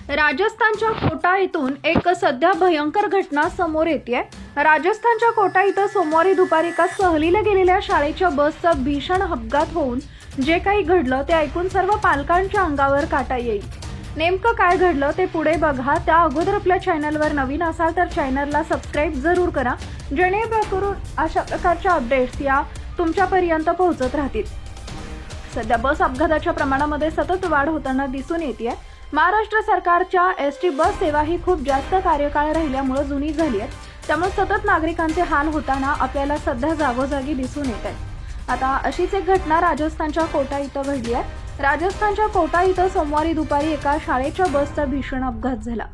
राजस्थानच्या कोटा येथून एक सध्या भयंकर घटना समोर येते। राजस्थानच्या कोटा इथं सोमवारी दुपारी एका सहलीला गेलेल्या शाळेच्या बसचा भीषण अपघात होऊन जे काही घडलं ते ऐकून सर्व पालकांच्या अंगावर काटा येईल। नेमकं काय घडलं ते पुढे बघा। त्या अगोदर आपल्या चॅनलवर नवीन असाल तर चॅनलला सबस्क्राइब जरूर करा, जेणेकरून अशा प्रकारच्या अपडेट्स या तुमच्यापर्यंत पोहोचत राहतील। सध्या बस अपघाताच्या प्रमाणामध्ये सतत वाढ होताना दिसून येते। महाराष्ट्र सरकारच्या एसटी बस सेवा ही खूप जास्त कार्यकाळ राहिल्यामुळे जुनी झाली आहे, त्यामुळे सतत नागरिकांचे हाल होताना आपल्याला सध्या जागोजागी दिसून येत आहे। आता अशीच एक घटना राजस्थानच्या कोटा इथं घडली आहे। राजस्थानच्या कोटा इथं सोमवारी दुपारी एका शाळेच्या बसचा भीषण अपघात झाला।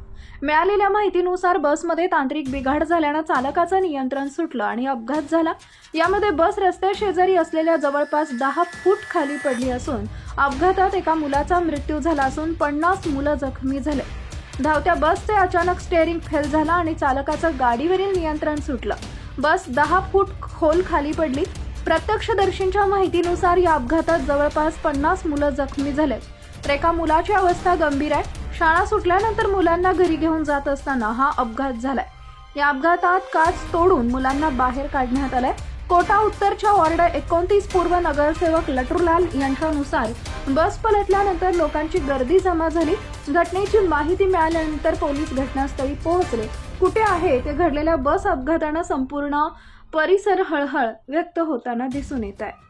मिळालेल्या माहितीनुसार बसमध्ये तांत्रिक बिघाड झाल्याने चालकाचं नियंत्रण सुटलं आणि अपघात झाला। यामध्ये बस रस्त्या शेजारी असलेल्या जवळपास 10 फूट खाली पडली असून अपघातात एका मुलाचा मृत्यू झाला असून 50 मुलं जखमी झाले। धावत्या बसचे अचानक स्टीअरिंग फेल झाला आणि चालकाचं गाडीवरील नियंत्रण सुटलं। बस 10 फूट खोल खाली पडली। प्रत्यक्षदर्शींच्या माहितीनुसार या अपघातात जवळपास 50 मुलं जखमी झाले, तर एका मुलाची अवस्था गंभीर आहे। शाळा सुटल्यानंतर मुलांना घरी घेऊन जात असताना हा अपघात झालाय। या अपघातात काच तोडून मुलांना बाहेर काढण्यात आलंय। कोटा उत्तरच्या वॉर्ड 29 पूर्व नगरसेवक लटरूलाल यांच्यानुसार बस पलटल्यानंतर लोकांची गर्दी जमा झाली। घटनेची माहिती मिळाल्यानंतर पोलीस घटनास्थळी पोहोचले। कुठे आहे ते घडलेल्या बस अपघाताने संपूर्ण परिसर हळहळ व्यक्त होताना दिसून येत आहे।